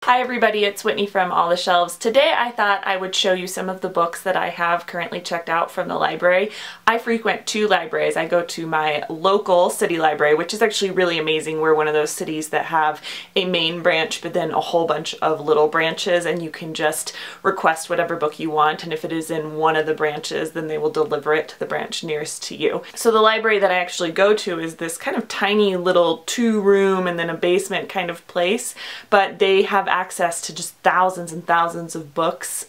Hi everybody, it's Whitney from All the Shelves. Today I thought I would show you some of the books that I have currently checked out from the library. I frequent two libraries. I go to my local city library, which is actually really amazing. We're one of those cities that have a main branch but then a whole bunch of little branches, and you can just request whatever book you want, and if it is in one of the branches then they will deliver it to the branch nearest to you. So the library that I actually go to is this kind of tiny little 2-room and then a basement kind of place, but they have access to just thousands and thousands of books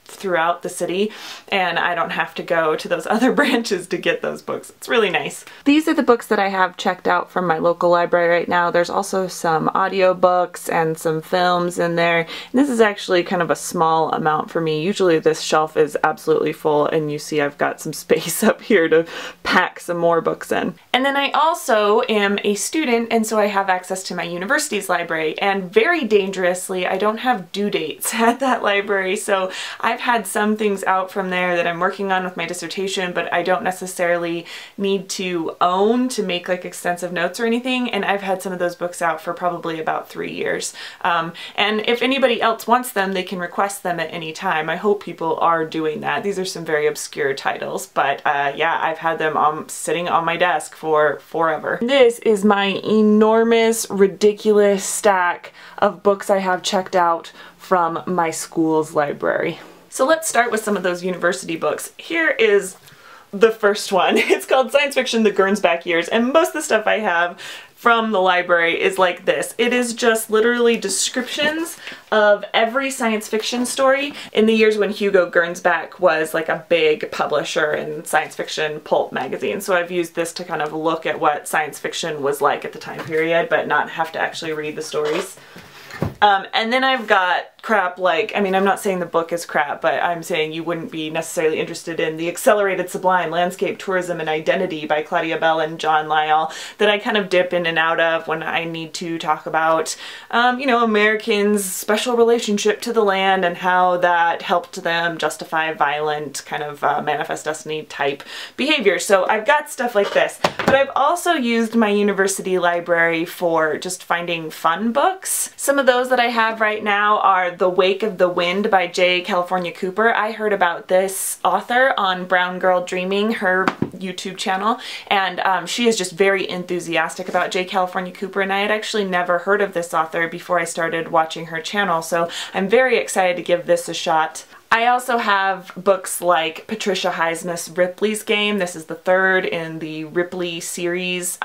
throughout the city, and I don't have to go to those other branches to get those books. It's really nice. These are the books that I have checked out from my local library right now. There's also some audiobooks and some films in there, and this is actually kind of a small amount for me. Usually this shelf is absolutely full, and you see I've got some space up here to pack some more books in. And then I also am a student, and so I have access to my university's library, and very dangerously I don't have due dates at that library, so I've had some things out from there that I'm working on with my dissertation, but I don't necessarily need to own to make like extensive notes or anything, and I've had some of those books out for probably about 3 years. And if anybody else wants them, they can request them at any time. I hope people are doing that. These are some very obscure titles, but yeah, I've had them sitting on my desk for forever. This is my enormous, ridiculous stack of books I have checked out from my school's library. So let's start with some of those university books. Here is the first one. It's called Science Fiction: The Gernsback Years, and most of the stuff I have from the library is like this. It is just literally descriptions of every science fiction story in the years when Hugo Gernsback was like a big publisher in science fiction pulp magazine. So I've used this to kind of look at what science fiction was like at the time period, but not have to actually read the stories. And then I've got crap like, I mean, I'm not saying the book is crap, but I'm saying you wouldn't be necessarily interested in The Accelerated Sublime: Landscape, Tourism, and Identity by Claudia Bell and John Lyall, that I kind of dip in and out of when I need to talk about, you know, Americans' special relationship to the land and how that helped them justify violent kind of manifest destiny type behavior. So I've got stuff like this, but I've also used my university library for just finding fun books. Some of those that I have right now are The Wake of the Wind by J. California Cooper. I heard about this author on Brown Girl Dreaming, her YouTube channel, and she is just very enthusiastic about J. California Cooper, and I had actually never heard of this author before I started watching her channel, so I'm very excited to give this a shot. I also have books like Patricia Highsmith's Ripley's Game. This is the third in the Ripley series,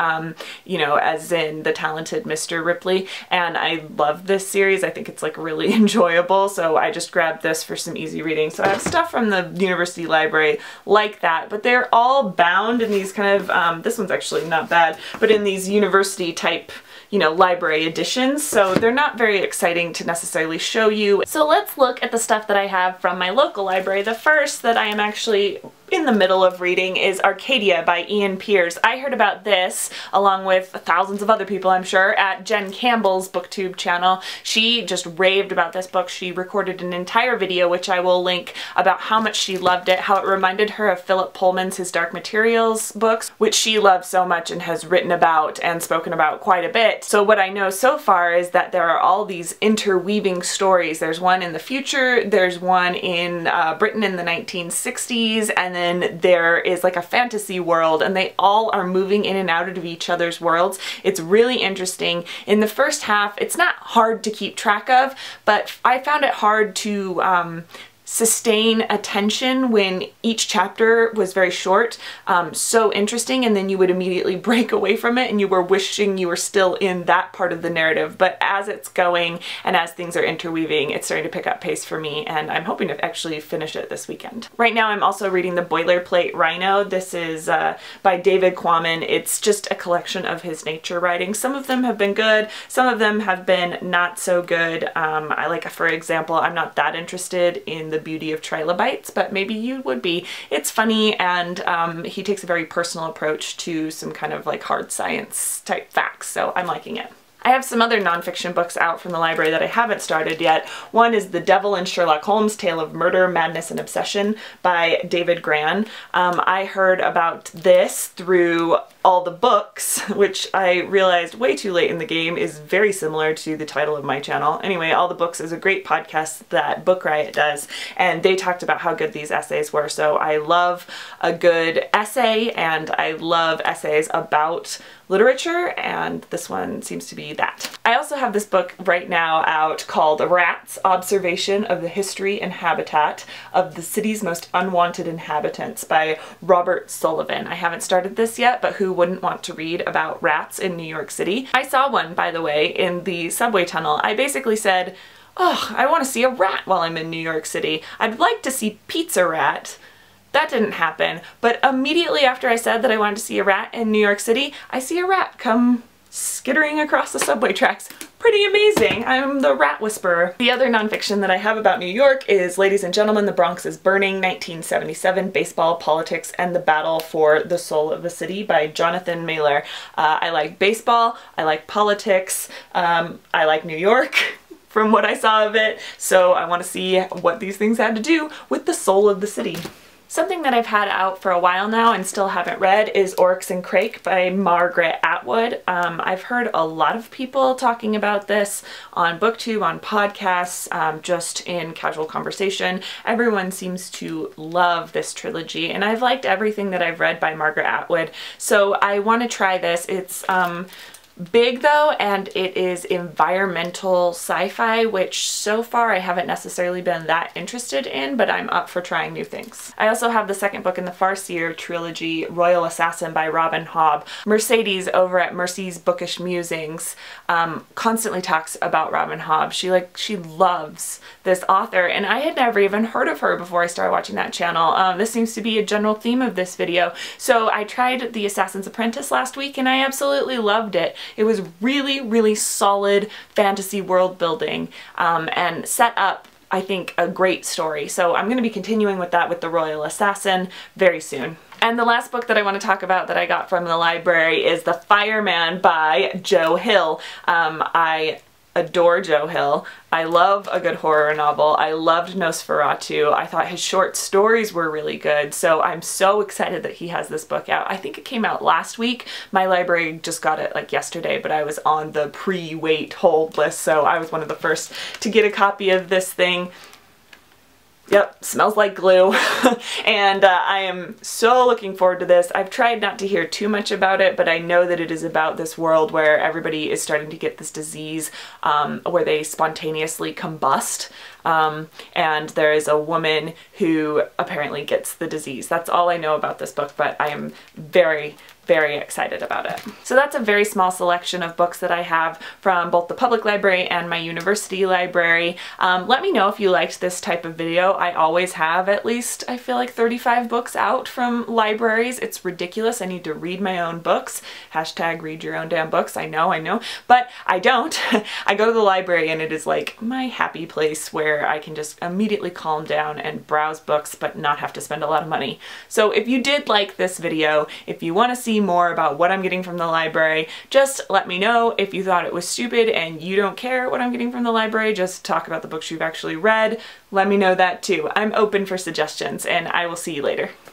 you know, as in The Talented Mr. Ripley, and I love this series. I think it's like really enjoyable, so I just grabbed this for some easy reading. So I have stuff from the university library like that, but they're all bound in these kind of, this one's actually not bad, but in these university type, you know, library editions, so they're not very exciting to necessarily show you. So let's look at the stuff that I have from my local library. The first that I am actually in the middle of reading is Arcadia by Ian Pierce. I heard about this, along with thousands of other people I'm sure, at Jen Campbell's BookTube channel. She just raved about this book. She recorded an entire video, which I will link, about how much she loved it, how it reminded her of Philip Pullman's His Dark Materials books, which she loves so much and has written about and spoken about quite a bit. So what I know so far is that there are all these interweaving stories. There's one in the future, there's one in Britain in the 1960s, and then there is like a fantasy world, and they all are moving in and out of each other's worlds. It's really interesting. In the first half, it's not hard to keep track of, but I found it hard to sustain attention when each chapter was very short, so interesting, and then you would immediately break away from it and you were wishing you were still in that part of the narrative. But as it's going and as things are interweaving, it's starting to pick up pace for me, and I'm hoping to actually finish it this weekend. Right now I'm also reading The Boilerplate Rhino. This is by David Quammen. It's just a collection of his nature writings. Some of them have been good, some of them have been not so good. I like, for example, I'm not that interested in The Beauty of Trilobites, but maybe you would be. It's funny, and he takes a very personal approach to some kind of like hard science type facts, so I'm liking it. I have some other nonfiction books out from the library that I haven't started yet. One is The Devil and Sherlock Holmes, Tale of Murder, Madness, and Obsession by David Gran. I heard about this through All the Books, which I realized way too late in the game is very similar to the title of my channel. Anyway, All the Books is a great podcast that Book Riot does, and they talked about how good these essays were. So I love a good essay, and I love essays about literature, and this one seems to be that. I also have this book right now out called Rats: Observation of the History and Habitat of the City's Most Unwanted Inhabitants by Robert Sullivan. I haven't started this yet, but who wouldn't want to read about rats in New York City? I saw one, by the way, in the subway tunnel. I basically said, oh, I want to see a rat while I'm in New York City. I'd like to see Pizza Rat. That didn't happen, but immediately after I said that I wanted to see a rat in New York City, I see a rat come skittering across the subway tracks. Pretty amazing. I'm the rat whisperer. The other nonfiction that I have about New York is Ladies and Gentlemen, the Bronx is Burning, 1977, Baseball, Politics, and the Battle for the Soul of the City by Jonathan Mailer. I like baseball, I like politics, I like New York from what I saw of it, so I want to see what these things had to do with the soul of the city. Something that I've had out for a while now and still haven't read is Oryx and Crake by Margaret Atwood. I've heard a lot of people talking about this on BookTube, on podcasts, just in casual conversation. Everyone seems to love this trilogy, and I've liked everything that I've read by Margaret Atwood, so I want to try this. It's big though, and it is environmental sci-fi, which so far I haven't necessarily been that interested in, but I'm up for trying new things. I also have the second book in the Farseer trilogy, Royal Assassin by Robin Hobb. Mercedes over at Mercy's Bookish Musings constantly talks about Robin Hobb. She loves this author, and I had never even heard of her before I started watching that channel. This seems to be a general theme of this video. So I tried The Assassin's Apprentice last week, and I absolutely loved it. It was really, really solid fantasy world building and set up, I think, a great story. So I'm going to be continuing with that with The Royal Assassin very soon. And the last book that I want to talk about that I got from the library is The Fireman by Joe Hill. I adore Joe Hill. I love a good horror novel. I loved Nosferatu. I thought his short stories were really good, so I'm so excited that he has this book out. I think it came out last week. My library just got it like yesterday, but I was on the pre-wait hold list, so I was one of the first to get a copy of this thing. Yep, smells like glue. And I am so looking forward to this. I've tried not to hear too much about it, but I know that it is about this world where everybody is starting to get this disease where they spontaneously combust. And there is a woman who apparently gets the disease. That's all I know about this book, but I am very, very excited about it. So that's a very small selection of books that I have from both the public library and my university library. Let me know if you liked this type of video. I always have at least, I feel like 35 books out from libraries. It's ridiculous. I need to read my own books. Hashtag read your own damn books. I know, but I don't. I go to the library and it is like my happy place where I can just immediately calm down and browse books but not have to spend a lot of money. So if you did like this video, if you want to see more about what I'm getting from the library, just let me know. If you thought it was stupid and you don't care what I'm getting from the library, just talk about the books you've actually read, let me know that too. I'm open for suggestions, and I will see you later.